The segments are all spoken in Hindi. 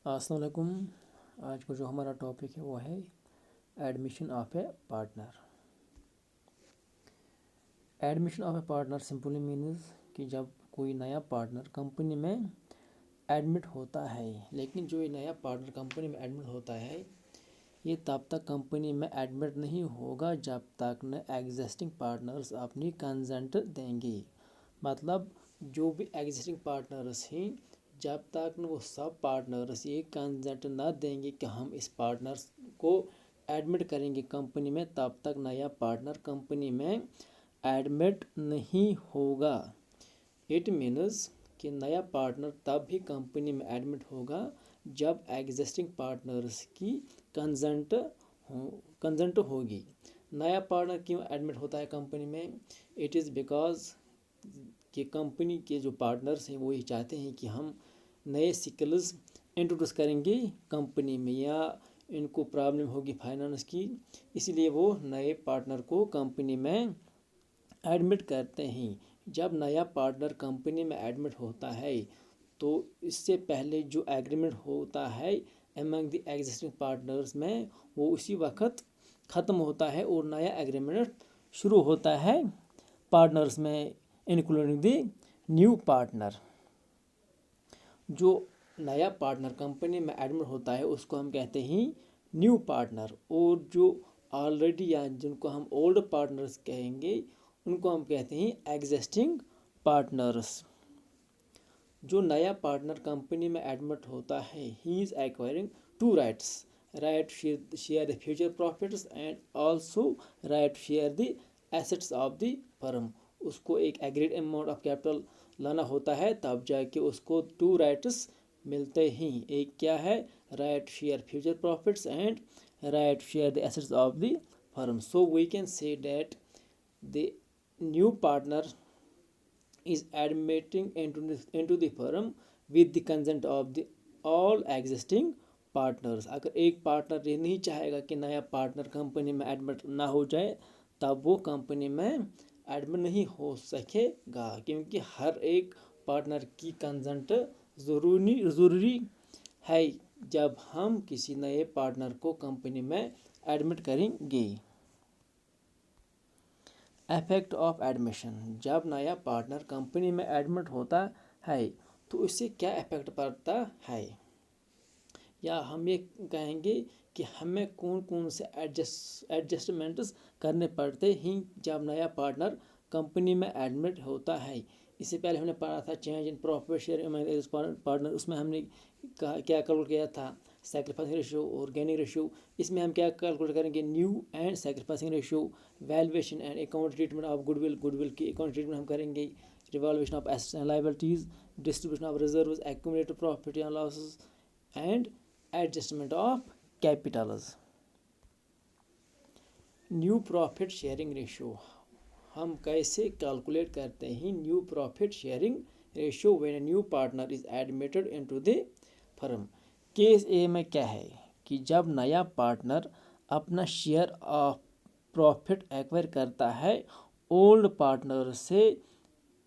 अस्सलाम वालेकुम। आज का जो हमारा टॉपिक है वो है admission of a partner. Admission of a partner simply means कि जब कोई नया पार्टनर कंपनी में एडमिट होता है, लेकिन जो ये नया पार्टनर कंपनी में एडमिट होता है ये तब तक कंपनी में एडमिट नहीं होगा जब तक न एग्जिस्टिंग पार्टनर्स अपनी कंसेंट देंगे। मतलब जो भी एग्जिस्टिंग पार्टनर्स हैं, जब तक न वो सब पार्टनर्स ये कंसेंट ना देंगे कि हम इस पार्टनर्स को एडमिट करेंगे कंपनी में, तब तक नया पार्टनर कंपनी में एडमिट नहीं होगा। इट मीन्स कि नया पार्टनर तब भी कंपनी में एडमिट होगा जब एग्जिस्टिंग पार्टनर्स की कंसेंट होगी। नया पार्टनर क्यों एडमिट होता है कंपनी में? इट इज़ बिकॉज कि कंपनी के जो पार्टनर्स हैं वो ये चाहते हैं कि हम नए स्किल्स इंट्रोड्यूस करेंगे कंपनी में, या इनको प्रॉब्लम होगी फाइनेंस की, इसलिए वो नए पार्टनर को कंपनी में एडमिट करते हैं। जब नया पार्टनर कंपनी में एडमिट होता है तो इससे पहले जो एग्रीमेंट होता है एमंग द एग्जिस्टिंग पार्टनर्स में, वो उसी वक्त ख़त्म होता है और नया एग्रीमेंट शुरू होता है पार्टनर्स में, इंक्लूडिंग द न्यू पार्टनर। जो नया पार्टनर कंपनी में एडमिट होता है उसको हम कहते हैं न्यू पार्टनर, और जो ऑलरेडी या जिनको हम ओल्ड पार्टनर्स कहेंगे उनको हम कहते हैं एग्जिस्टिंग पार्टनर्स। जो नया पार्टनर कंपनी में एडमिट होता है he is acquiring two rights, right share the future profits and also right share the assets of the firm. उसको एक एग्रीड अमाउंट ऑफ कैपिटल लाना होता है तब जाके उसको टू राइट्स मिलते हैं। एक क्या है? Right share future profits and right share the assets of the firm. So we can say that the new partner is admitting into the firm with the consent of the all existing partners। अगर एक पार्टनर ये नहीं चाहेगा कि नया पार्टनर कंपनी में एडमिट ना हो जाए तब वो कंपनी में एडमिट नहीं हो सकेगा, क्योंकि हर एक पार्टनर की कंसेंट ज़रूरी है जब हम किसी नए पार्टनर को कंपनी में एडमिट करेंगे। Effect of admission. जब नया पार्टनर कंपनी में एडमिट होता है तो इससे क्या इफेक्ट पड़ता है, या हम ये कहेंगे कि हमें कौन कौन से एडजस्टमेंट्स करने पड़ते हैं जब नया पार्टनर कंपनी में एडमिट होता है। इससे पहले हमने पढ़ा था change in profit share partner, उसमें हमने क्या कैलकुलेट किया था सैक्रिफाइसिंग रेशियो और गेनिंग रेशियो। इसमें हम क्या कैलकुलेट करेंगे? New and sacrificing ratio, valuation and account treatment of goodwill की अकाउंट ट्रीटमेंट हम करेंगे, revolution of assets and liabilities, distribution of reserves, accumulated profit and losses and adjustment of Capitals. New profit sharing ratio हम कैसे कैलकुलेट करते हैं? New profit sharing ratio when a new partner is admitted into the firm. Case A में क्या है कि जब नया पार्टनर अपना शेयर ऑफ प्रॉफिट एक्वायर करता है ओल्ड पार्टनर से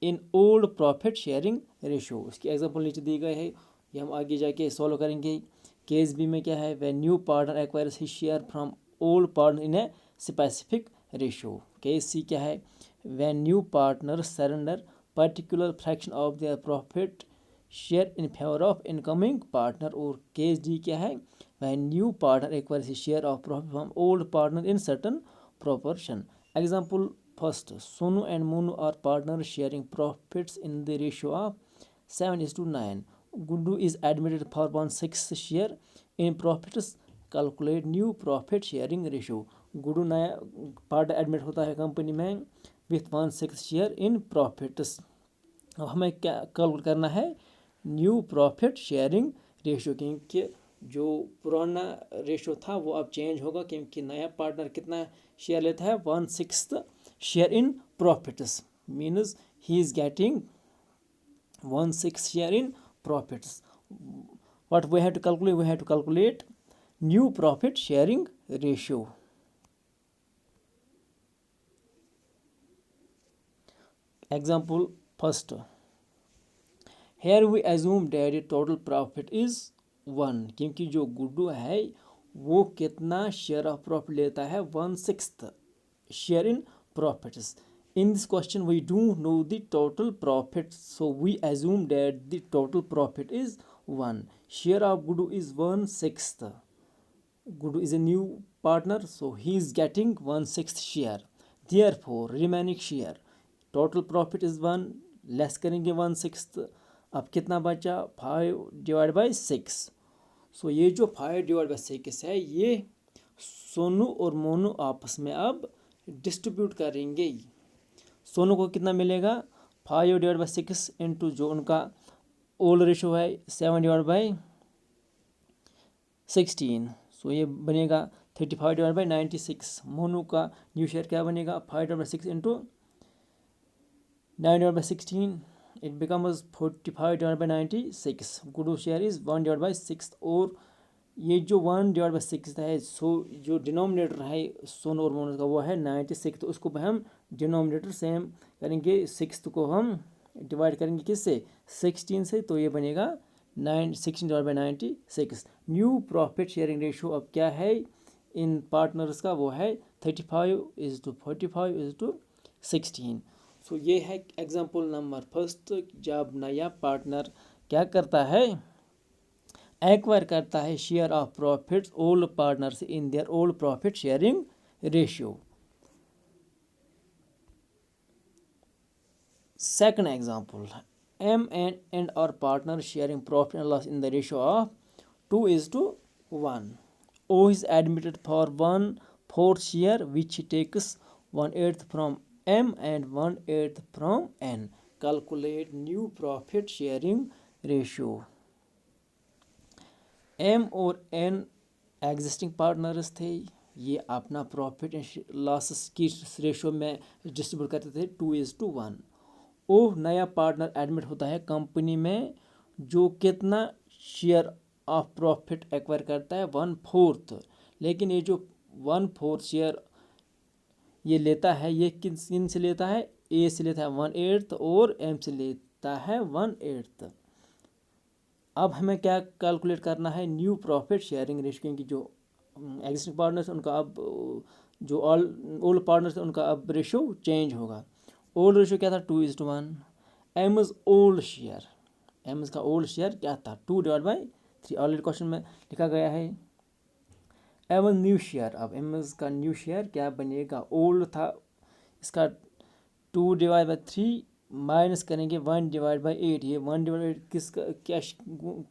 in old profit sharing ratio. उसकी एग्जांपल नीचे दी गई है, ये हम आगे जाके सॉल्व करेंगे। केस बी में क्या है? When new partner acquires his share from old partner in a specific ratio. Case C क्या है? When new partner surrender particular fraction of their profit share in favour of incoming partner. और केस डी क्या है? When new partner acquires his share of profit from old partner in certain proportion। Example first, Sonu and Monu are partners sharing profits in the ratio of 7:9. Gundu is admitted for 1/6 share in profits. Calculate new profit sharing ratio। गुडू नया पार्टनर एडमिट होता है कंपनी में विथ 1/6 शेयर इन प्रॉफिट्स। अब हमें क्या कैलकुलेट करना है? न्यू प्रॉफिट शेयरिंग रेशियो, क्योंकि जो पुराना रेशो था वो अब चेंज होगा क्योंकि नया पार्टनर कितना शेयर लेता है? 1/6 share in profits, means he is getting 1/6 share in profits. What we have to calculate? We have to calculate new profit sharing ratio. Example first, here we assume that the total profit is 1, क्योंकि जो गुड्डू है वो कितना शेयर ऑफ प्रॉफिट लेता है, 1/6 share in profits. In this question we do know the total profit, so we assume that the total profit is 1. Share of Gudu is 1/6. Gudu is a new partner, so he is getting 1/6 share. Therefore remaining share total profit is 1, less करेंगे 1/6. अब कितना बचा, 5/6. सो ये जो 5/6 है ये सोनू और मोनू आपस में अब डिस्ट्रीब्यूट करेंगे. सोनू को कितना मिलेगा, 5/6 इंटू जो उनका ओल्ड रेशो है 7/16. सो ये बनेगा 35/96. मोनू का न्यू शेयर क्या बनेगा, 5/6 into 9/16. It becomes 45/96. Guddu share is 1/6. और ये जो 1/6 है, सो जो डिनोमिनेटर है सोनू और मोनू का वो है 96. तो उसको हम डिनोमिनेटर सेम करेंगे, 6 को हम डिवाइड करेंगे किससे, 16 से. तो ये बनेगा 16/96. न्यू प्रॉफिट शेयरिंग रेशो अब क्या है इन पार्टनर्स का, वो है 35:45:16. सो ये है एग्जाम्पल नंबर फर्स्ट. जब नया पार्टनर क्या करता है, एक्वायर करता है share of profits old partners in their old profit sharing ratio. Second example, M and our partner sharing profit and loss in the ratio of 2:1. O is admitted for 1/4 share which he takes 1/8 from M and 1/8 from N. Calculate new profit sharing ratio. M और N एग्जिस्टिंग पार्टनर्स थे, ये अपना प्रॉफिट एंड लॉसेस की रेशो में डिस्ट्रीब्यूट करते थे 2:1. ओ नया पार्टनर एडमिट होता है कंपनी में, जो कितना शेयर ऑफ प्रॉफिट एक्वायर करता है, 1/4. लेकिन ये जो 1/4 शेयर ये लेता है, ये किन से लेता है, ए से लेता है 1/8 और एम से लेता है 1/8. अब हमें क्या कैलकुलेट करना है, न्यू प्रॉफिट शेयरिंग रेशियो, क्योंकि जो एग्जिस्टिंग पार्टनर्स उनका अब जो ओल्ड पार्टनर्स उनका अब रेशियो चेंज होगा. ओल्ड रेशियो क्या था, 2:1. एमज ओल्ड शेयर, एमज का ओल्ड शेयर क्या था, 2/3. ऑलरेडी क्वेश्चन में लिखा गया है. एमज न्यू शेयर, अब एमज का न्यू शेयर क्या बनेगा, ओल्ड था इसका 2/3 माइनस करेंगे 1/8. ये 1/8 किसका क्या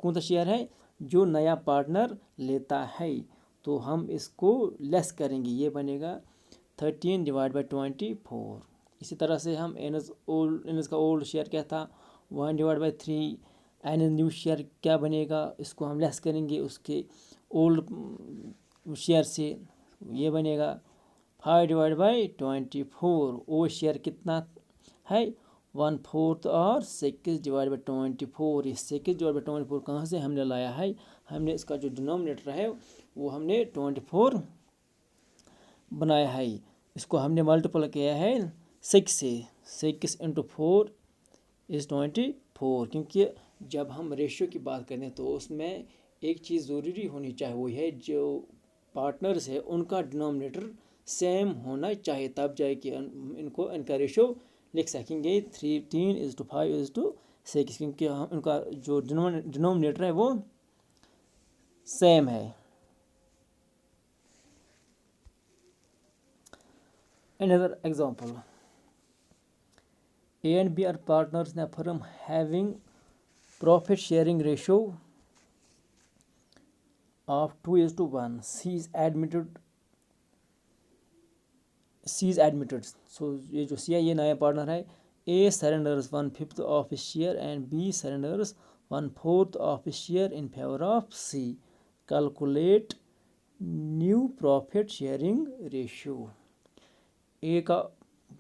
कौन सा शेयर है, जो नया पार्टनर लेता है. तो हम इसको लेस करेंगे, ये बनेगा 13/24. इसी तरह से हम एनएस का ओल्ड शेयर क्या था, 1/3. एनएस न्यू शेयर क्या बनेगा, इसको हम लेस करेंगे उसके ओल्ड शेयर से, ये बनेगा 5/24. ओ शेयर कितना है, 1/4 और 6/24. ये 6/24 कहाँ से हमने लाया है, हमने इसका जो डिनोमिनेटर है वो हमने 24 बनाया है. इसको हमने मल्टीपल किया है 6 से. 6 × 4 = 24. क्योंकि जब हम रेशियो की बात करें तो उसमें एक चीज़ ज़रूरी होनी चाहिए, वो है जो पार्टनर्स है उनका डिनोमिनेटर सेम होना चाहिए, तब जाए कि इनका रेशियो लिख सकेंगे 13:5:6, क्योंकि हम उनका जो डिनोमिनेटर है वो सेम है. Another example, A and B are partners in a firm having profit sharing ratio of 2:1. C is admitted. So ये जो C है ये नया पार्टनर है. A surrenders 1/5 of his share and B surrenders 1/4 of his share in favor of C. Calculate new profit sharing ratio. A का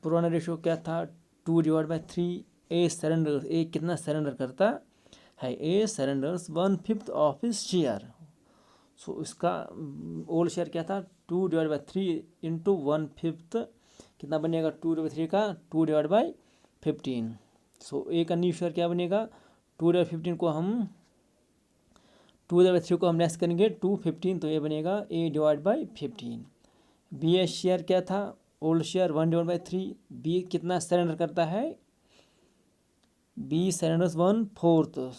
पुराना रेशियो क्या था, 2/3. ए सरेंडर, ए कितना सरेंडर करता है, ए सरेंडर्स 1/5 ऑफ हिज शेयर. सो इसका ओल्ड शेयर क्या था, 2/3 इंटू 1/5 कितना बनेगा, 2/3 का 2/15. सो ए का न्यू शेयर क्या बनेगा, 2/15 को हम 2/3 को हम लेस करेंगे 2/15, तो ये बनेगा A/15। बी ए शेयर क्या था, ओल्ड शेयर 1/3। बी कितना सरेंडर करता है, बी सरेंडर्स 1/4,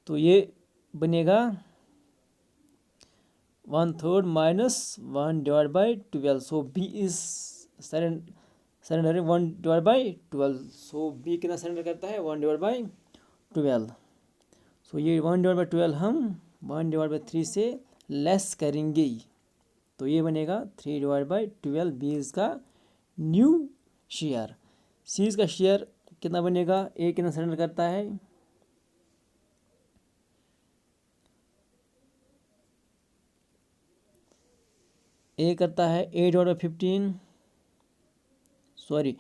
तो ये बनेगा 1/3 - 1/12। So B is surrendering 1/12। So B कितना सरेंडर करता है, 1/12। सो ये 1/12 हम 1/3 से लेस करेंगे, तो ये बनेगा 3/12। बी इसका न्यू शेयर। सी इसका शेयर कितना बनेगा, ए कितना सरेंडर करता है, ए करता है 8/15, सॉरी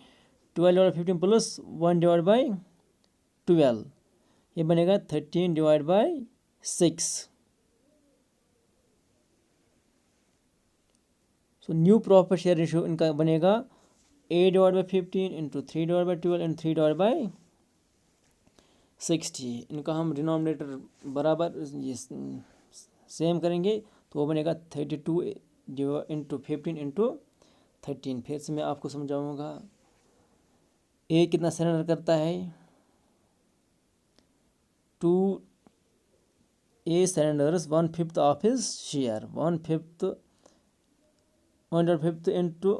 12/15 प्लस 1/12, ये बनेगा 13/6। So new profit share ratio इनका बनेगा 8/15 इंटू 3/12 एंड 3/60। इनका हम डिनोमिनेटर बराबर ये सेम करेंगे, तो वो बनेगा 32 इंटू 15 इंटू 13। फिर से मैं आपको समझाऊंगा। ए कितना सरेंडर करता है, 2 A surrenders 1/5 of his share. 1/5 into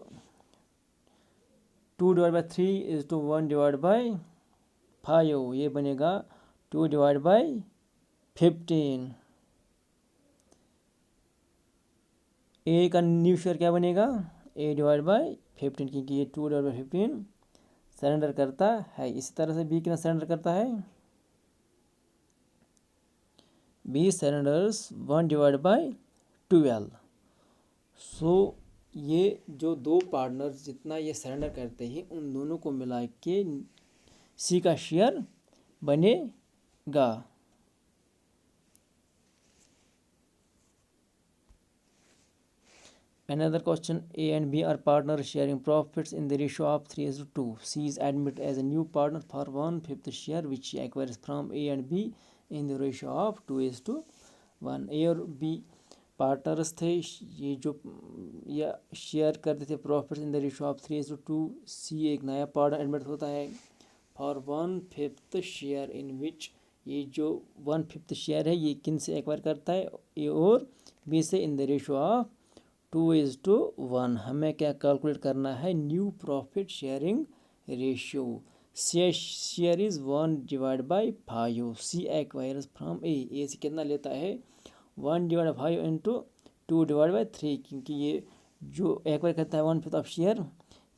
2/3 is two 1/5, ये बनेगा 2/15। ए का न्यू शेयर क्या बनेगा, A/15, क्योंकि ये 2/15 सरेंडर करता है। इसी तरह से बी कितना सरेंडर करता है, बी सरेंडर्स 1/12। सो ये जो दो पार्टनर्स जितना ये सरेंडर करते हैं, उन दोनों को मिला के सी का शेयर बनेगा। Another question, A and B are partners sharing profits in the ratio of 3:2. C is admitted as a new partner for 1/5 share which she acquires from A and B in the ratio of 2:1. A और B पार्टनर्स थे, ये जो या शेयर करते थे profits in the ratio of 3:2। सी एक नया पार्टनर एडमिट होता है फॉर 1/5 शेयर इन विच, ये जो 1/5 शेयर है ये किन से एक्वायर करता है, ए और बी से, इन द रेशियो ऑफ 2:1। हमें क्या कैलकुलेट करना है, new profit sharing ratio. Share is 1/5। C acquires from A से कितना लेता है, 1/5 इंटू 2/3, क्योंकि ये जो एक्वायर करता है 1/5 ऑफ शेयर,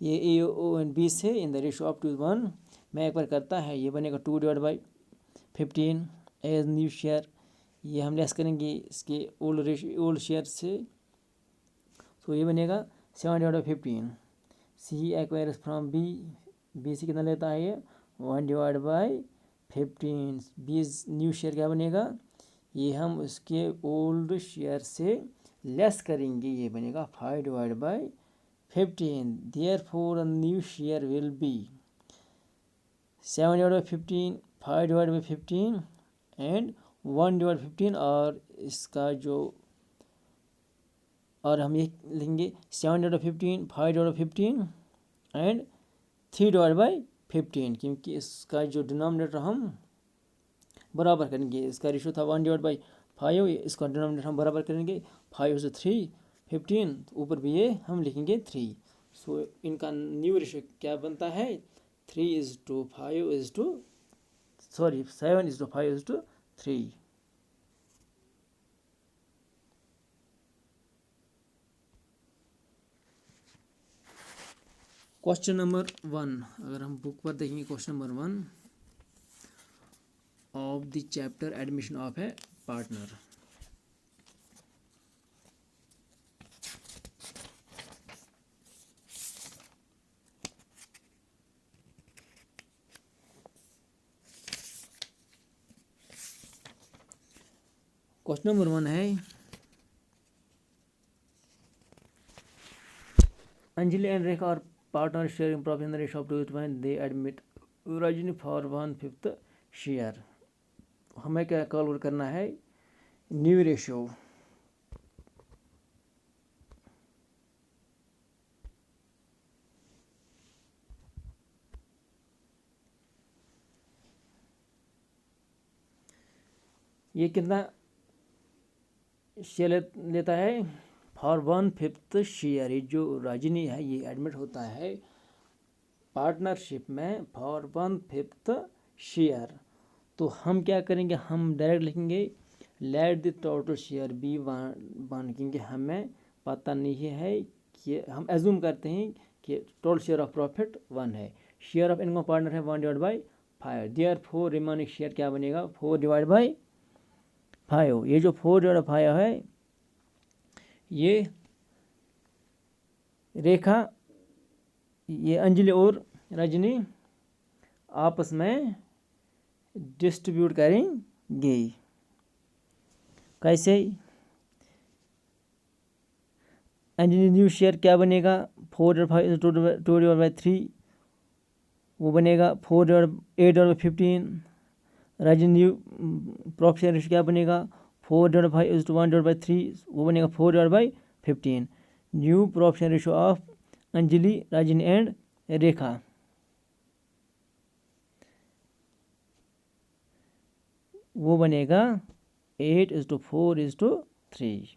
ये ए ओ एंड बी से इन द रेशियो ऑफ 2:1 में एक्वायर करता है, ये बनेगा 2/15 एज न्यू शेयर। ये हम लेस करेंगे इसके ओल्ड शेयर से, तो ये बनेगा 7/15। सी एक्वायर्स फ्रॉम बी, बी से कितना लेता है ये 1/15। बी न्यू शेयर क्या बनेगा, ये हम उसके ओल्ड शेयर से लेस करेंगे, ये बनेगा 5/15। Therefore new share will be 7/15, 5/15 and 1/15। और इसका जो, और हम ये लिखेंगे 7/15, 5/15 एंड 3/15, क्योंकि इसका जो डिनोमिनेटर हम बराबर करेंगे। इसका रेशो था 1/5, इसका डिनोमिनेटर हम बराबर करेंगे 5 से 3 15, ऊपर भी ये हम लिखेंगे 3। सो इनका न्यू रेशो क्या बनता है, 7:5:3। क्वेश्चन नंबर 1, अगर हम बुक पर देखेंगे question number 1 of the chapter admission of a partner. Question number 1 है, अंजलि एंड रेखा और partner sharing profit in the ratio of 2:1। They admit Rajini for 1/5 share हमें क्या कैलकुलेट करना है, न्यू रेशियो। ये कितना शेयर लेता है, फॉर 1/5 शेयर। ये जो रजनी है ये एडमिट होता है पार्टनरशिप में फॉर 1/5 शेयर। तो हम क्या करेंगे, हम डायरेक्ट लिखेंगे let the total share be 1, क्योंकि हमें पता नहीं है कि हम एज्यूम करते हैं कि टोटल शेयर ऑफ प्रॉफिट 1 है। शेयर ऑफ इनकम पार्टनर है 1/5। देयरफॉर रिमेनिंग शेयर क्या बनेगा, 4/5। ये जो 4/5 है ये रेखा, ये अंजलि और रजनी आपस में डिस्ट्रीब्यूट करेंगे। कैसे, अंजलि न्यू शेयर क्या बनेगा, 4/5 वो बनेगा 8/15। Rajni new profit share ratio क्या बनेगा, 4/5 वो बनेगा 4/15। New profit share ratio of Anjali, Rajni and Rekha, वो बनेगा 8:4:3।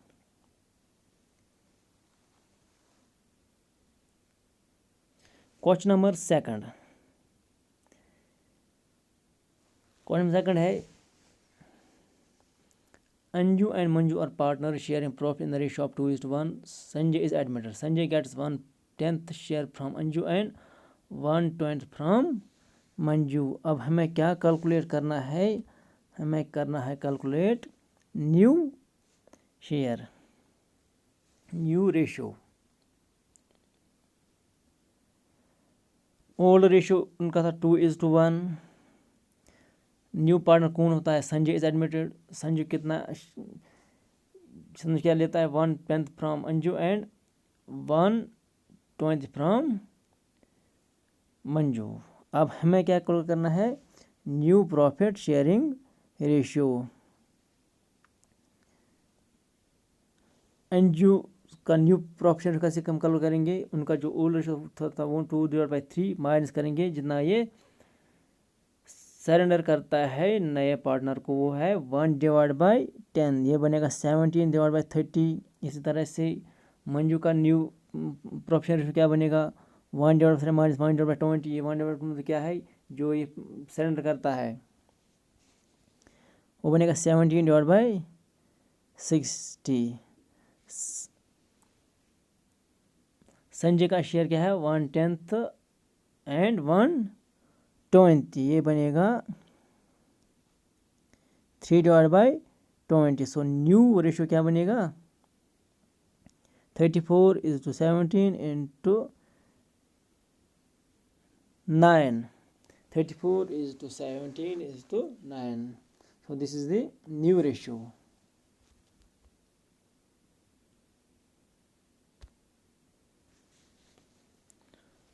क्वेश्चन नंबर सेकंड है, Anju and Manju are partners sharing profit in the ratio of 2:1. Sanjay is admitted. Sanjay gets 1/10 share from Anju and 1/20 from Manju. अब हमें क्या कैलकुलेट करना है, हमें करना है calculate new share, new ratio. Old ratio उनका था 2:1। न्यू पार्टनर कौन होता है, संजय इज एडमिटेड। संजय क्या लेता है, 1/10 from Anju and 1/20 from Manju. अब हमें क्या कैलकुलेट करना है, new profit sharing ratio. Anju का न्यू प्रॉफिट शेयर कैसे कम कैलकुलेट करेंगे, उनका जो ओल्ड रेशियो था वो 2/3 माइनस करेंगे, जितना ये सरेंडर करता है नए पार्टनर को वो है 1/10। ये बनेगा 17/30। इसी तरह से मंजू का न्यू प्रॉफिट रेशियो क्या बनेगा, 1/3 माइनस 1/20। ये 1/20 क्या है, जो ये सरेंडर करता है वो बनेगा 17/60। संजय का शेयर क्या है, 1/10 एंड 1/20। ये बनेगा 3/20। सो न्यू रेशियो क्या बनेगा, 34:17 into 9। 34:17:9। So this is the new ratio.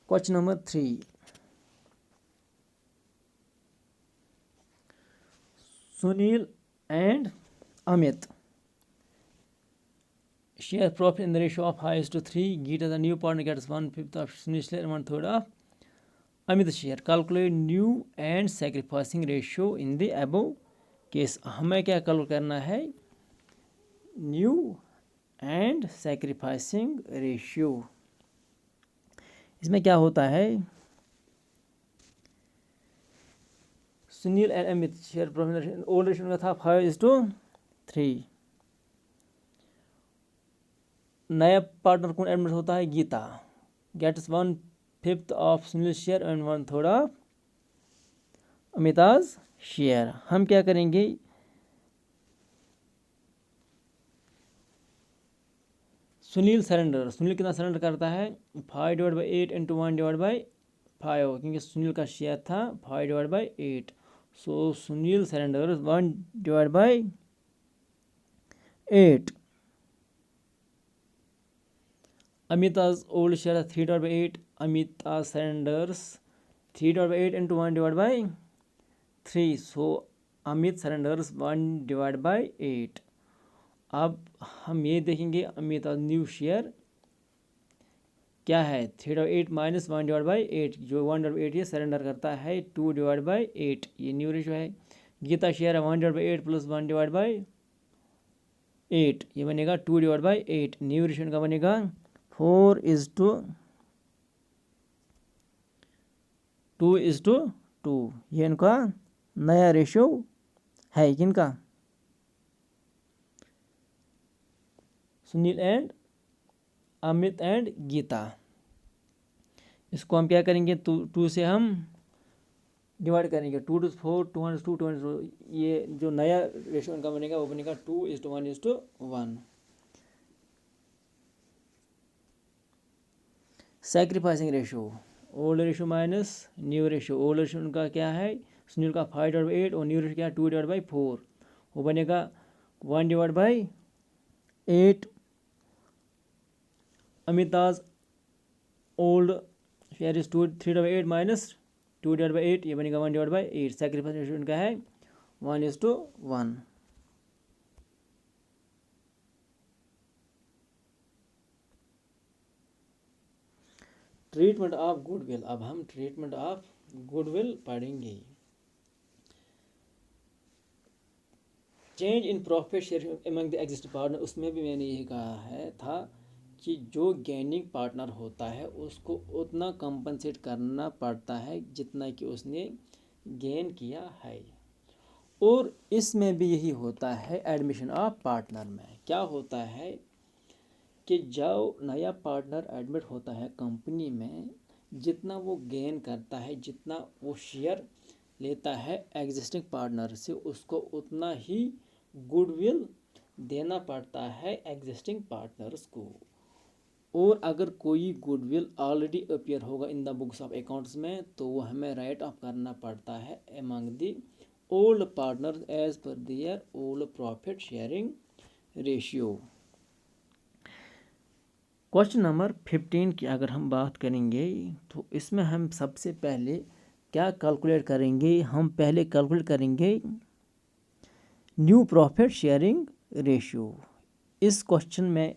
Question number 3. Sunil and Amit share profit in the ratio of 5:3. Gita, the new partner, gets 1/5 of Sunil share and 1/3 of Amit share. Calculate new and sacrificing ratio in the above case. हमें क्या कैलकुलेट करना है, न्यू एंड सैक्रिफाइसिंग रेशियो। इसमें क्या होता है, Sunil and Amit share profit, old ratio का था 5:3। नया पार्टनर कौन एडमिट होता है, Geeta, gets 1/5 of Sunil share and 1/3 of अमिताज शेयर। हम क्या करेंगे, सुनील कितना सरेंडर करता है, 5/8 into 1/5, क्योंकि सुनील का शेयर था 5/8। So Sunil surrender 1/8। अमिताज old share 3/8। Amita surrenders 3/8 into 1/3। So Amit surrenders 1/8। अब हम ये देखेंगे अमित न्यू शेयर क्या है, 3/8 माइनस 1/8, जो 1/8 ये सरेंडर करता है 2/8, ये न्यू रेशो है। गीता शेयर है 1/8 प्लस 1/8, ये बनेगा 2/8। न्यू रेशो का बनेगा 4:2:2, ये इनका नया रेशो है। किनका, सुनील एंड अमित एंड गीता। इसको हम क्या करेंगे, 2 से हम डिवाइड करेंगे, 2 to 4, 2 to 2, ये जो नया रेशो इनका बनेगा वो बनेगा 2:1:1। Sacrificing ratio, old ratio minus new ratio. Old ratio उनका क्या है, सुनील का 5/8 और न्यू रेशो क्या है 2/4, वो बनेगा 1/8। अमिताज ओल्ड शेयर इज 3/8 माइनस 2/8, ये बनेगा 1/8। सैक्रिफाइस रेशो इनका है 1:1। ट्रीटमेंट ऑफ गुडविल, अब हम ट्रीटमेंट ऑफ गुडविल पढ़ेंगे। Change in profit share among the existing partner, उसमें भी मैंने यही कहा है था कि जो गेनिंग पार्टनर होता है उसको उतना कंपनसेट करना पड़ता है जितना कि उसने गेन किया है। और इसमें भी यही होता है एडमिशन ऑफ पार्टनर में। क्या होता है कि जब नया पार्टनर एडमिट होता है कंपनी में, जितना वो गेन करता है, जितना वो शेयर लेता है एग्जिस्टिंग पार्टनर से, उसको उतना ही गुडविल देना पड़ता है एग्जिस्टिंग पार्टनर्स को। और अगर कोई गुडविल ऑलरेडी अपीयर होगा in the books of accounts में, तो वो हमें राइट ऑफ करना पड़ता है among the old partners as per their old profit sharing ratio. Question number 15 की अगर हम बात करेंगे तो इसमें हम सबसे पहले क्या कैलकुलेट करेंगे, हम पहले कैलकुलेट करेंगे न्यू प्रॉफिट शेयरिंग रेशियो। इस क्वेश्चन में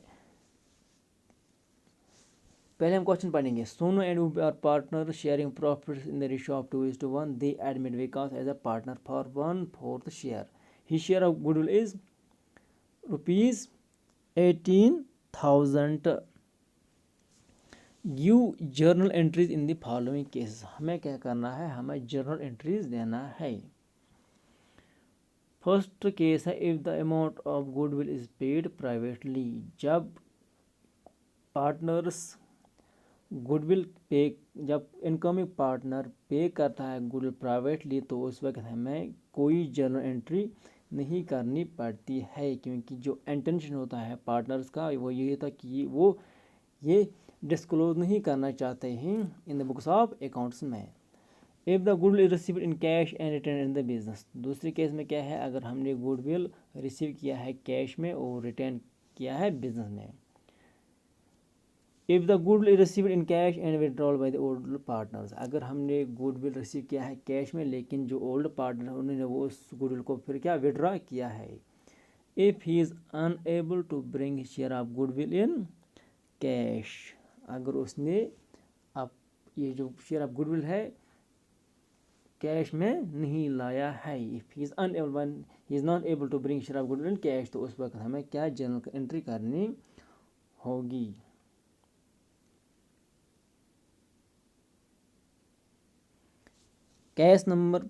पहले हम क्वेश्चन पढ़ेंगे। सोनू एंड उबे are partner sharing profit in the ratio of 2:1। They admit Vikas as a partner for 1/4 share. His share of goodwill is ₹18,000। Give journal entries in the following cases. हमें क्या करना है, हमें जर्नल एंट्रीज देना है। फर्स्ट केस है if the amount of goodwill is paid privately. जब पार्टनर्स गुडविल पे, जब इनकमिंग पार्टनर पे करता है गुडविल प्राइवेटली, तो उस वक्त हमें कोई जर्नल एंट्री नहीं करनी पड़ती है, क्योंकि जो इंटेंशन होता है पार्टनर्स का वो ये था कि वो ये डिस्क्लोज नहीं करना चाहते हैं in the books of accounts में। If the goodwill is received in cash and return in the business. दूसरी केस में क्या है, अगर हमने गुडविल रिसीव किया है कैश में और रिटर्न किया है बिजनेस में। If the goodwill is received in cash and withdrawal by the old partners. अगर हमने गुडविल रिसीव किया है कैश में, लेकिन जो ओल्ड पार्टनर उन्होंने वो उस गुडविल को फिर क्या विड्रॉ किया है। If he is unable to bring share of goodwill in cash. अगर उसने अब ये जो शेयर ऑफ गुडविल है कैश में नहीं लाया है, if he is unable one he is not able to bring share of goodwill in cash, तो उस वक्त हमें क्या जर्नल एंट्री करनी होगी। केस नंबर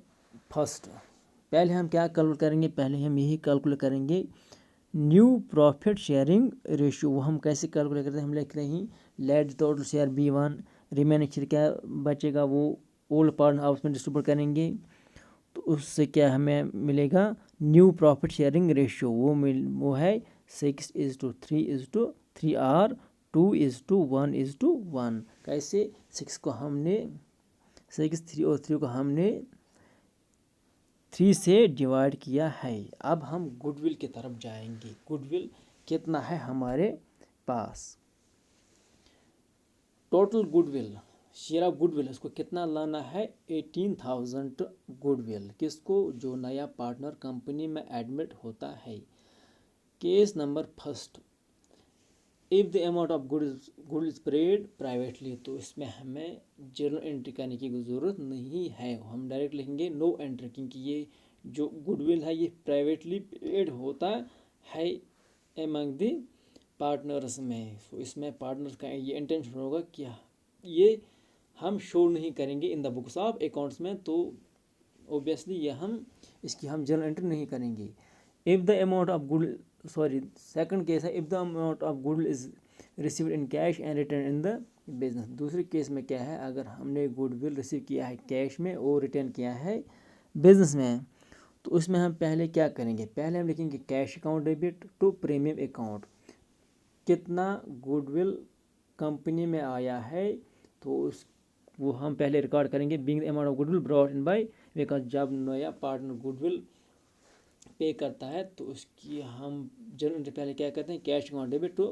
फर्स्ट, पहले हम क्या कैलकुलेट करेंगे, पहले हम यही कैलकुलेट करेंगे न्यू प्रॉफिट शेयरिंग रेशियो। वो हम कैसे कैलकुलेट करते हैं, हम लिख रहे हैं let total share B1, remaining share क्या बचेगा वो ओल्ड पार्टनर हाउस में डिस्ट्रीब्यूट करेंगे, तो उससे क्या हमें मिलेगा न्यू प्रॉफिट शेयरिंग रेशियो। वो है 6:3:3 और 2:1:1। कैसे, 6 को हमने 6, 3 और 3 को हमने 3 से डिवाइड किया है। अब हम गुडविल की तरफ जाएंगे। गुडविल कितना है हमारे पास, total goodwill share of goodwill, उसको कितना लाना है 18,000 गुडविल, किसको, जो नया पार्टनर कंपनी में एडमिट होता है। Case number first, if the amount of good is paid privately, तो इसमें हमें जर्नल एंट्री करने की ज़रूरत नहीं है, हम डायरेक्ट लिखेंगे नो एंट्री, क्योंकि ये जो गुडविल है ये प्राइवेटली पेड होता है एमंग द पार्टनर्स में। तो इसमें पार्टनर्स का ये इंटेंशन होगा कि ये हम शो नहीं करेंगे इन द बुक्स ऑफ अकाउंट्स में, तो ओबियसली ये हम इसकी हम जर्नल एंट्री नहीं करेंगे। If the amount of good, sorry second case है, if the amount of good is received in cash and return in the business. दूसरे केस में क्या है, अगर हमने गुडविल रिसीव किया है कैश में और रिटर्न किया है बिजनेस में, तो उसमें हम पहले क्या करेंगे, पहले हम लिखेंगे cash account debit to premium account, कितना गुडविल कंपनी में आया है, तो उस वो हम पहले रिकॉर्ड करेंगे। Being the amount of goodwill brought in bye, because जब नया पार्टनर गुडविल पे करता है तो उसकी हम जर्नल पहले क्या करते हैं, cash account debit to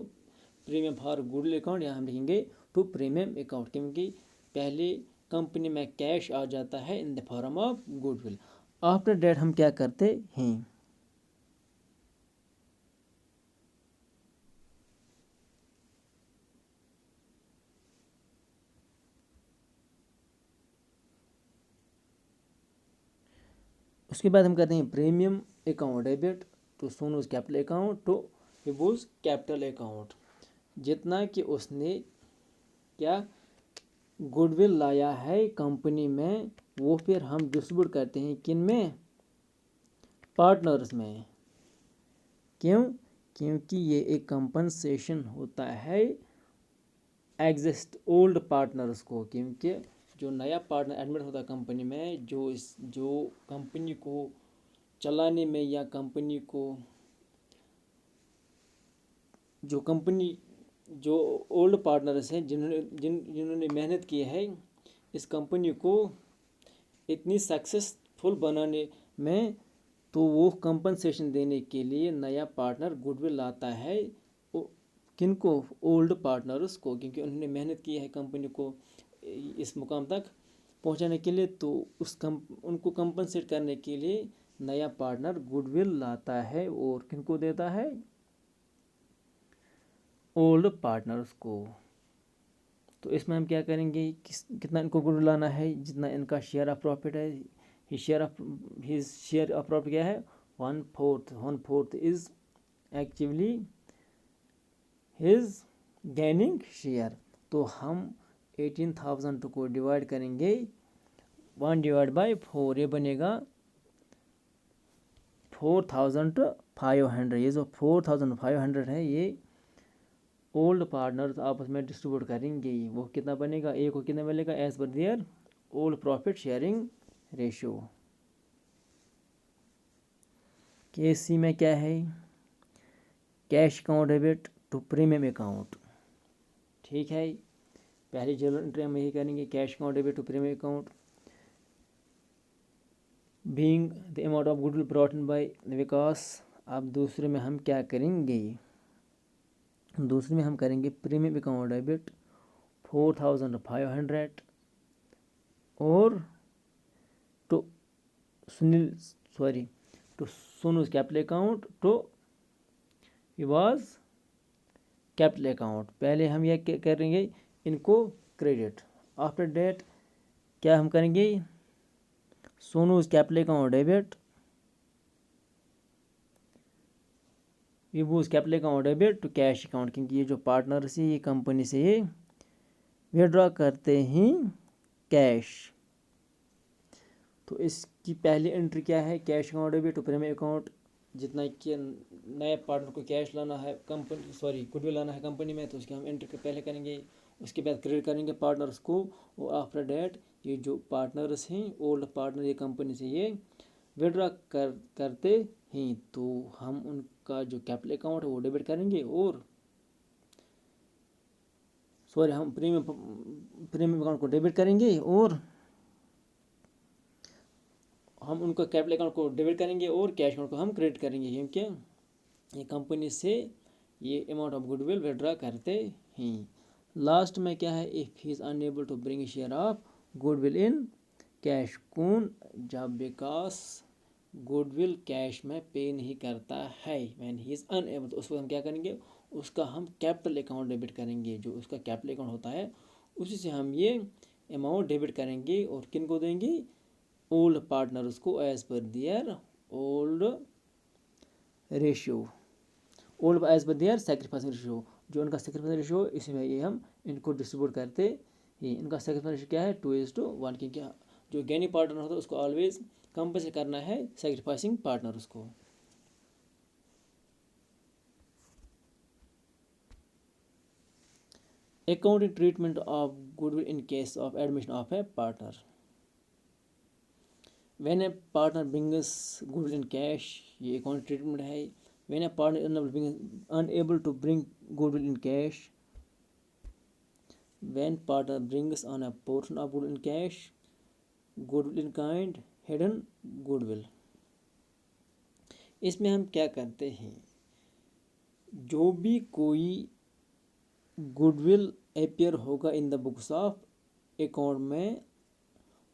premium for goodwill account, यहाँ हम लिखेंगे टू प्रीमियम अकाउंट, क्योंकि पहले कंपनी में कैश आ जाता है in the form of goodwill. After date हम क्या करते हैं, उसके बाद हम करते हैं premium account debit to Sonu's capital account to Vibhu's capital account, जितना कि उसने क्या गुडविल लाया है कंपनी में, वो फिर हम डिस्ट्रीब्यूट करते हैं किन में, पार्टनर्स में। क्यों, क्योंकि ये एक कंपनसेशन होता है एग्जिस्ट ओल्ड पार्टनर्स को, क्योंकि जो नया पार्टनर एडमिट होता है कंपनी में, जो कंपनी को चलाने में या कंपनी को जो ओल्ड पार्टनर्स हैं जिन्होंने मेहनत की है इस कंपनी को इतनी सक्सेसफुल बनाने में, तो वो कंपनसेशन देने के लिए नया पार्टनर गुडविल लाता है किनको, ओल्ड पार्टनर्स को, क्योंकि उन्होंने मेहनत की है कंपनी को इस मुकाम तक पहुंचाने के लिए, तो उनको कंपनसेट करने के लिए नया पार्टनर गुडविल लाता है और किनको देता है, ओल्ड पार्टनर्स को। तो इसमें हम क्या करेंगे, कितना इनको गुडविल लाना है, जितना इनका शेयर ऑफ प्रॉफिट है, हिज शेयर ऑफ प्रॉफिट क्या है, 1/4 इज एक्चुअली हिज गैनिंग शेयर। तो हम 18,000 को डिवाइड करेंगे 1/4, ये बनेगा 4,500। ये जो 4,500 है ये ओल्ड पार्टनर्स आपस में डिस्ट्रीब्यूट करेंगे, वो कितना बनेगा, एक को कितना मिलेगा, as per their old profit sharing ratio. Case C में क्या है, cash account debit to premium account, ठीक है, पहली जर्नल एंट्री हम यही करेंगे, cash account debit to premium account, being the amount of goodwill brought in by Vikas. अब दूसरे में हम क्या करेंगे, दूसरे में हम करेंगे प्रीमियम अकाउंट डेबिट 4,500 और to Sonu's capital account to Vibhu's capital account. पहले हम यह करेंगे इनको क्रेडिट, आफ्टर डेट क्या हम करेंगे, Sonu's capital account debit Vibhu's capital account debit to cash account, क्योंकि ये जो पार्टनर से ये कंपनी से ये विड्रॉ करते हैं कैश। तो इसकी पहली एंट्री क्या है, cash account debit to premium account, जितना कि नए पार्टनर को कैश लाना है गुडविल लाना है कंपनी में, तो उसकी हम एंट्री पहले करेंगे, उसके बाद क्रेडिट करेंगे पार्टनर्स को, और आफ्टर डेट ये जो पार्टनर्स हैं ओल्ड पार्टनर ये कंपनी से ये विड्रॉ करते हैं, तो हम उनका जो कैपिटल अकाउंट है वो डेबिट करेंगे, और हम प्रीमियम अकाउंट को डेबिट करेंगे, और हम उनका कैपिटल अकाउंट को डेबिट करेंगे और कैश अकाउंट को हम क्रेडिट करेंगे, क्योंकि ये कंपनी से ये अमाउंट ऑफ गुडविल विड्रॉ करते हैं। लास्ट में क्या है, if he is unable to bring share of goodwill in cash, कौन, जब विकास गुडविल कैश में पे नहीं करता है, व्हेन ही इज़ अनएबल, तो उसको हम क्या करेंगे, उसका हम कैपिटल अकाउंट डेबिट करेंगे, जो उसका कैपिटल अकाउंट होता है उसी से हम ये अमाउंट डेबिट करेंगे और किन को देंगे, ओल्ड पार्टनर्स को as per their old ratio, old as per their sacrificing ratio, जो उनका सेक्रीफाइसिंग रेशियो इसी में ये हम इनको डिस्ट्रीब्यूट करते ही, इनका सेक्रीफाइसिंग रेशियो क्या है 2:1, क्योंकि जो गेनी पार्टनर होता है उसको ऑलवेज कंपल्सरी करना है सेक्रीफाइसिंग पार्टनर उसको। Accounting treatment of goodwill in case of admission of a partner, when a partner brings goodwill in cash, ये अकाउंटिंग ट्रीटमेंट है। When a partner unable to bring goodwill in cash, when partner brings on a portion of goodwill in cash, goodwill in kind, hidden goodwill. इसमें हम क्या करते हैं, जो भी कोई गुडविल अपियर होगा in the books of account में,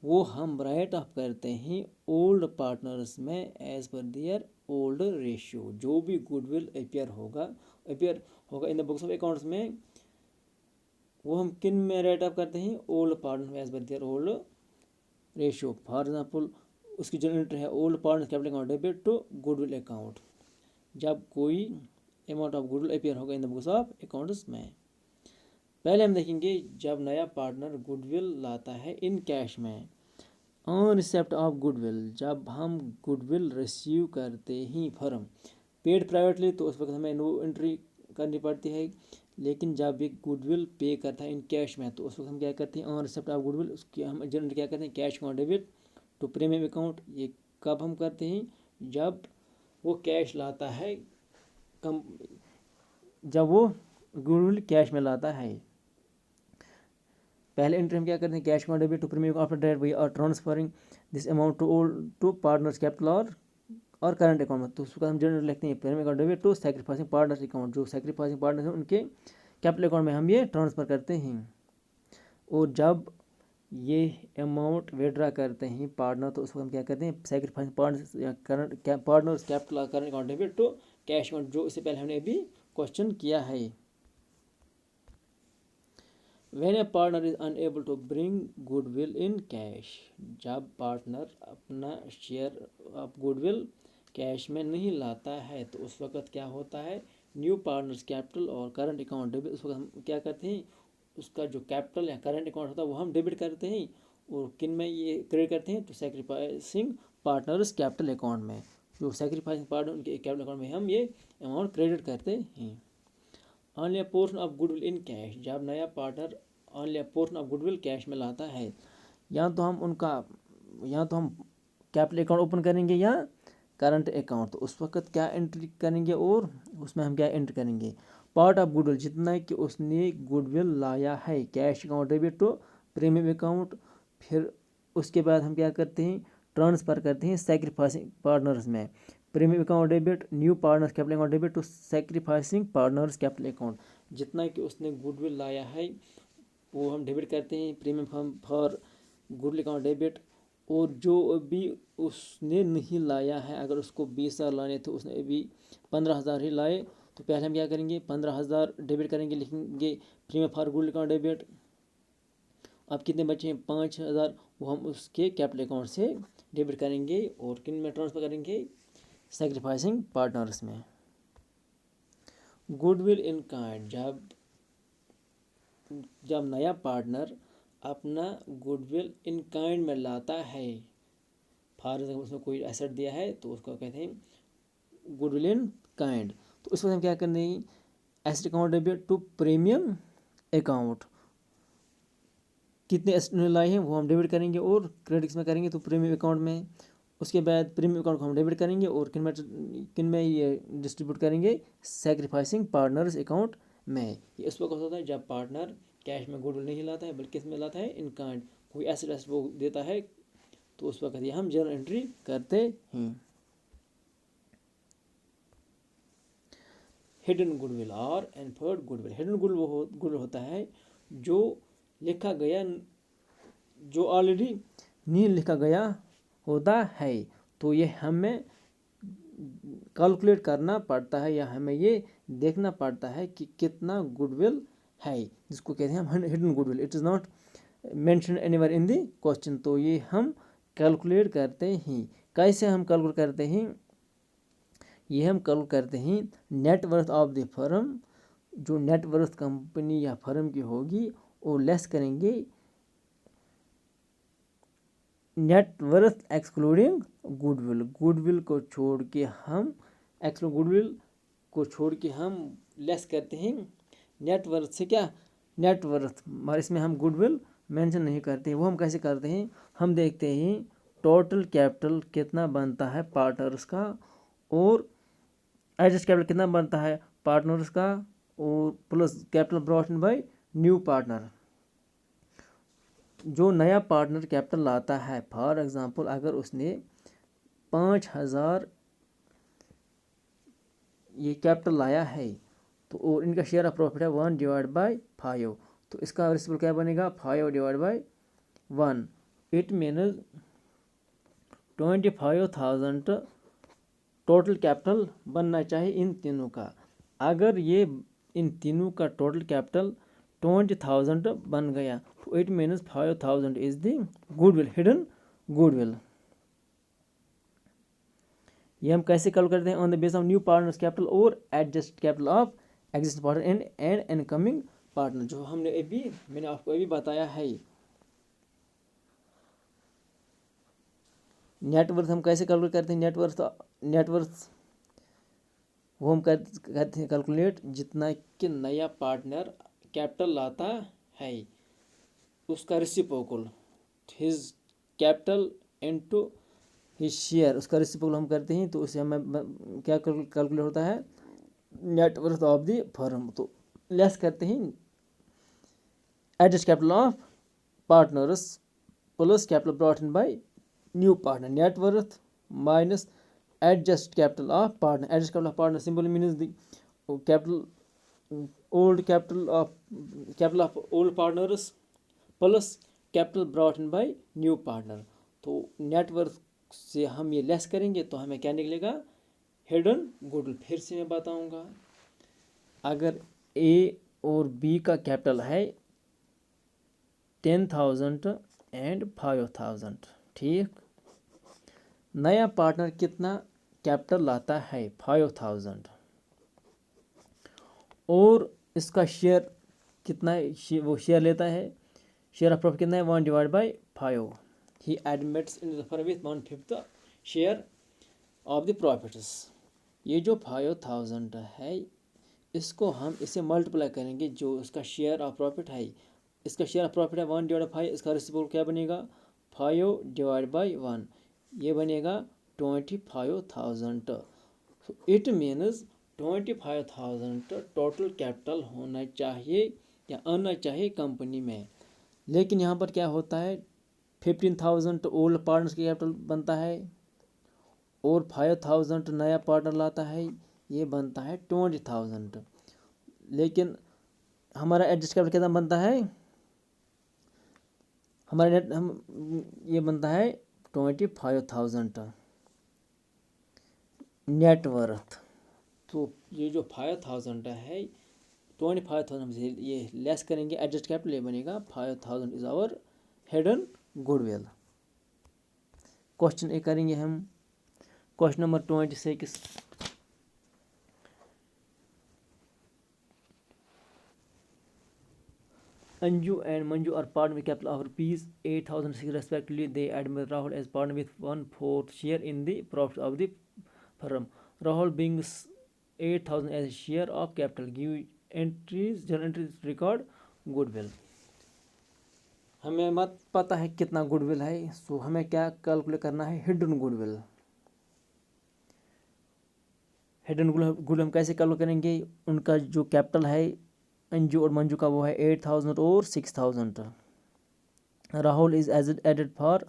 वो हम राइट ऑफ करते हैं ओल्ड पार्टनर्स में as per their old ratio. जो भी गुडविल अपियर होगा in the books of accounts में, वो हम किन में राइट ऑफ करते हैं, ओल्ड पार्टनर में as per their old ratio. For example उसकी जो एंट्री है, old partner capital account debit to goodwill account, जब कोई अमाउंट ऑफ गुडविल अपियर होगा in the books of accounts में। पहले हम देखेंगे जब नया पार्टनर गुडविल लाता है इन कैश में, ऑन रिसेप्ट ऑफ गुडविल, जब हम गुडविल रिसीव करते ही फर्म पेड प्राइवेटली, तो उस वक्त हमें नो एंट्री करनी पड़ती है। लेकिन जब एक गुडविल पे करता है इन कैश में, तो उस वक्त हम क्या करते हैं, ऑन रिसेप्ट ऑफ गुडविल, उसकी हम जनरली क्या करते हैं, cash account debit to premium account. ये कब हम करते हैं, जब वो कैश लाता है, जब वो गुडविल कैश में लाता है। पहले एंट्री हम क्या करते हैं, cash account debit to premium, after that we are transferring this amount to partners capital और करंट अकाउंट में। तो उसका हम जनरल लिखते हैं premium account debit to sacrificing partners account, जो सैक्रिफाइसिंग पार्टनर्स हैं उनके कैपिटल अकाउंट में हम ये ट्रांसफ़र करते हैं। और जब ये अमाउंट विड्रा करते हैं पार्टनर, तो उसको हम क्या करते हैं, सैक्रिफाइसिंग पार्टनर्स या current partners capital current account debit to cash account, जो इससे पहले हमने अभी क्वेश्चन किया है। When a partner is unable to bring goodwill in cash, जब पार्टनर अपना शेयर ऑफ गुडविल कैश में नहीं लाता है, तो उस वक्त क्या होता है, न्यू पार्टनर्स कैपिटल और करंट अकाउंट डेबिट, उस वक्त हम क्या करते हैं, उसका जो कैपिटल या करंट अकाउंट होता है वो हम डेबिट करते हैं। और किन में ये क्रेडिट करते हैं, तो सैक्रिफाइसिंग पार्टनर्स कैपिटल अकाउंट में, जो सैक्रिफाइसिंग पार्टनर उनके कैपिटल अकाउंट में हम ये अमाउंट क्रेडिट करते हैं। Only a portion of goodwill in cash, जब नया partner only a portion of goodwill cash में लाता है, या तो हम कैपिटल अकाउंट ओपन करेंगे या करंट अकाउंट, तो उस वक्त क्या एंट्री करेंगे और उसमें हम क्या एंट्री करेंगे, पार्ट ऑफ गुडविल, जितना कि उसने गुडविल लाया है, cash account debit to premium account. फिर उसके बाद हम क्या करते हैं, ट्रांसफ़र करते हैं सैक्रिफाइसिंग पार्टनर्स में, premium account debit new partners capital account debit to sacrificing partners capital account. जितना कि उसने गुडविल लाया है वो हम डेबिट करते हैं premium for goodwill account debit. और जो अभी उसने नहीं लाया है, अगर उसको 20,000 लाने थे, उसने अभी 15,000 ही लाए, तो पहले हम क्या करेंगे, 15,000 डेबिट करेंगे, लिखेंगे premium for goodwill account debit. अब कितने बचे हैं, 5,000, वो हम उसके कैपिटल अकाउंट से डेबिट करेंगे और किन में ट्रांसफ़र करेंगे, सैक्रिफाइसिंग पार्टनर्स में। गुडविल इन काइंड, जब नया पार्टनर अपना गुडविल इन काइंड में लाता है, फॉर एग्जाम्पल उसने कोई एसेट दिया है, तो उसको कहते हैं गुडविल इन काइंड। तो उस वक्त हम क्या करते हैं, asset account debit to premium account, कितने एसेट लाए हैं वो हम डेबिट करेंगे और क्रेडिट में करेंगे, तो प्रीमियम अकाउंट में। उसके बाद प्रीमियम अकाउंट को हम डेबिट करेंगे और किन में ये डिस्ट्रीब्यूट करेंगे, सैक्रिफाइसिंग पार्टनर्स अकाउंट में। ये इस वक्त होता है जब पार्टनर कैश में गुडविल नहीं लाता है, बल्कि इसमें लाता है इन काइंड, कोई एसेट वो देता है, तो उस वक्त ये हम जर्नल एंट्री करते हैं। हिडन गुडविल और इन्फर्ड गुडविल। हिडन गुडविल होता है जो लिखा गया, जो ऑलरेडी नहीं लिखा गया होता है। तो ये हमें कैलकुलेट करना पड़ता है या हमें ये देखना पड़ता है कि कितना गुडविल है, जिसको कहते हैं हम hidden goodwill. It is not mention anywhere in the question. तो ये हम कैलकुलेट करते हैं। कैसे हम कैलकुलेट करते हैं? ये हम कैलकुलेट करते हैं नेटवर्थ ऑफ द फर्म, जो नेटवर्थ कंपनी या फर्म की होगी, वो लेस करेंगे नेटवर्थ एक्सक्लूडिंग गुडविल। गुडविल को छोड़ के हम गुडविल को छोड़ के हम लेस करते हैं नेटवर्थ से। क्या? नेटवर्थ। मगर इसमें हम गुडविल मेंशन नहीं करते। वो हम कैसे करते हैं? हम देखते हैं टोटल कैपिटल कितना बनता है पार्टनर्स का, और एडजस्ट कैपिटल कितना बनता है पार्टनर्स का, और plus capital brought in by new partner. जो नया पार्टनर कैपिटल लाता है, फॉर एग्जांपल अगर उसने 5,000 ये कैपिटल लाया है, तो और इनका शेयर ऑफ प्रॉफिट है 1/5, तो इसका रिसिपल क्या बनेगा? 5/1। इट मीन्स 25,000 टोटल कैपिटल बनना चाहिए इन तीनों का। अगर ये इन तीनों का टोटल कैपिटल 20,000 बन गया, तो it means 5,000 is the goodwill, hidden goodwill. ये हम कैसे कैलकुलेट करते हैं? On the base of new partners capital और adjust capital of existing partner and incoming partner, जो मैंने आपको अभी बताया है। नेटवर्थ हम कैसे कैलकुलेट करते हैं? नेटवर्थ वो हम करते हैं कैलकुलेट जितना कि नया पार्टनर कैपिटल लाता है, उसका reciprocal, his capital into his share, उसका रेसिप्रोकल हम करते हैं। तो उससे हमें क्या कैलकुलेट होता है? Net worth of the firm. तो लेस करते हैं adjust capital of partners plus capital brought in by new partner. Net worth minus adjust capital of partner. Adjust capital of partner simple means the capital of old partners plus capital brought in by new partner. तो नेटवर्थ से हम ये लेस करेंगे तो हमें क्या निकलेगा? Hidden goodwill. फिर से मैं बताऊंगा, अगर ए और बी का कैपिटल है 10,000 एंड 5,000, ठीक। नया पार्टनर कितना कैपिटल लाता है? 5,000, और इसका शेयर कितना वो शेयर लेता है? शेयर ऑफ प्रॉफिट कितना है? 1/5। ही admits in the firm with 1/5 share of the profits. ये जो 5,000 है, इसको हम इसे मल्टीप्लाई करेंगे, जो इसका शेयर ऑफ प्रॉफिट है। इसका शेयर ऑफ प्रॉफिट है 1/5, इसका रेसिप्रोकल क्या बनेगा? 5/1, ये बनेगा 25,000। इट मीन्स 25,000 टोटल कैपिटल होना चाहिए या आना चाहिए कंपनी में। लेकिन यहाँ पर क्या होता है? 15,000 ओल्ड पार्टनर्स की कैपिटल बनता है, और 5,000 नया पार्टनर लाता है, ये बनता है 20,000। लेकिन हमारा एडजस्ट कैपिटल कितना बनता है? हमारा ये बनता है 25,000 नेटवर्थ। तो ये जो 5,000 है, 25,000 से ये लेस करेंगे एडजस्ट कैपिटल, ये बनेगा 5,000 is our hidden goodwill. Question A करेंगे हम। Question number 26। Anju and Manju are partnered with capital of ₹8,000 respectively. They admit Rahul as partner with 1/4 share in the profits of the firm. Rahul brings 8,000 as a share of capital. Give journal entries record goodwill. हमें मत पता है कितना गुडविल है, सो हमें क्या कैलकुलेट करना है? Hidden goodwill. हिडन गुडविल हम कैसे कैलकुलेट करेंगे? उनका जो कैपिटल है अंजू और मंजू का, वो है 8,000 और 6,000। Rahul is added for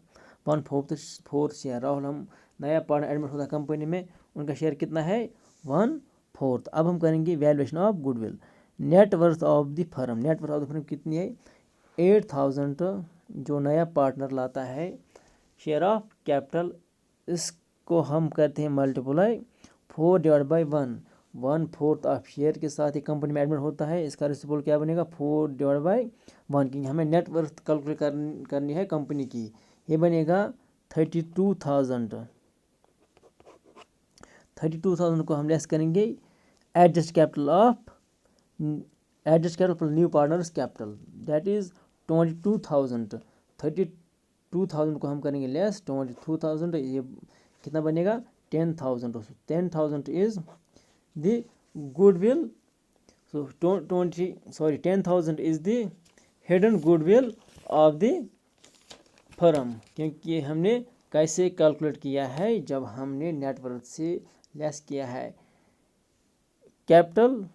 1/4 share. Rahul हम नया पार्टनर एडमिट होता है कंपनी में, उनका शेयर कितना है? 1/4। अब हम करेंगे valuation of goodwill. Net worth of the firm, net worth of the firm कितनी है 8000 जो नया पार्टनर लाता है शेयर ऑफ कैपिटल, इसको हम करते हैं मल्टीप्लाई 4/1, 1/4 ऑफ शेयर के साथ ही कंपनी में एडमिट होता है, इसका रेसिप्रोकल क्या बनेगा 4/1, क्योंकि हमें नेट वर्थ कैलकुलेट करनी है कंपनी की, ये बनेगा 32,000। 32,000 को हम लेस करेंगे adjust capital new partners capital, that is 22,000। 32,000 को हम करेंगे लेस 22,000, ये कितना बनेगा 10,000। 10,000 is the goodwill, so 10,000 is the hidden goodwill of the firm, क्योंकि हमने कैसे कैलकुलेट किया है, जब हमने नेटवर्थ से लेस किया है capital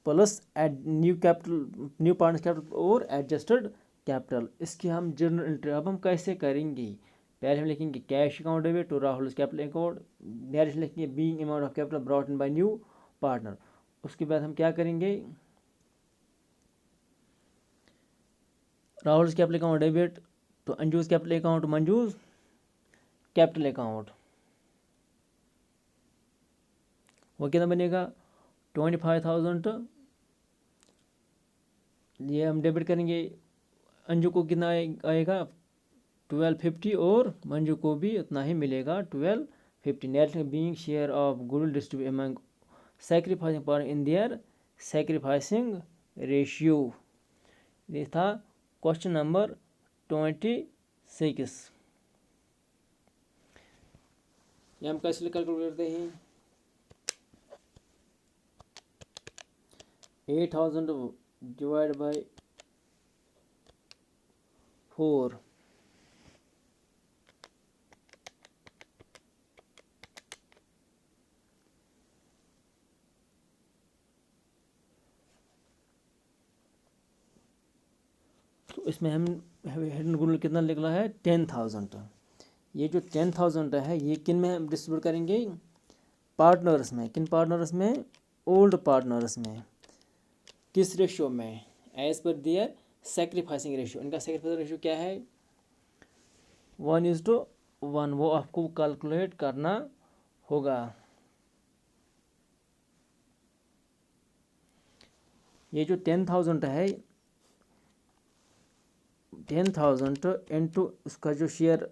plus new partners capital और एडजस्टेड कैपिटल, इसकी हम जर्नल एंट्री अब हम कैसे करेंगे। पहले हम लिखेंगे cash account debit to Rahul capital account, next लिखेंगे being amount of capital brought in by new partner. उसके बाद हम क्या करेंगे Rahul capital account debit to Anju's capital account Manju's capital account, वो कितना बनेगा 25,000, ये हम डेबिट करेंगे, अंजू को कितना आएगा 1250 और मंजू को भी उतना ही मिलेगा 1250। Net being share of goodwill distribute among sacrificing partner in their sacrificing ratio, ये था क्वेश्चन नंबर 26। ये हम कैसे कैलकुलेट करते हैं 8,000 डिवाइड बाय 4, तो इसमें हम हिडन गुडविल कितना निकला है 10,000। ये जो 10,000 है ये किन में हम डिस्ट्रीब्यूट करेंगे पार्टनर्स में, किन पार्टनर्स में ओल्ड पार्टनर्स में, किस रेशियो में एज पर दियर सैक्रिफाइसिंग रेशियो, इनका सैक्रिफाइसिंग रेशियो क्या है 1:1, वो आपको कैलकुलेट करना होगा। ये जो 10,000 है 10,000 इंटू उसका जो शेयर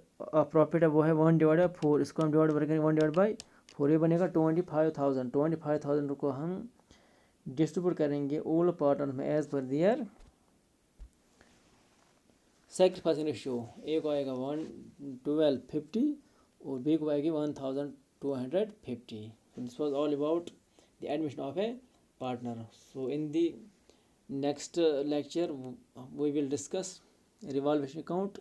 प्रॉफिट है वो है 1/4, इसको हम डिवाइड करेंगे 1/4, ये बनेगा 25,000। 25,000 को हम डिस्ट्रीब्यूट करेंगे ऑल पार्टनर में एज पर दियर सैक्रिफाइसिंग रेशियो, ए को आएगा 1250 और बी को आएगी 1250। This was all about the admission of A partner. So in the next lecture we will discuss revaluation account,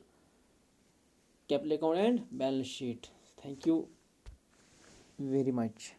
capital account and balance sheet. Thank you very much.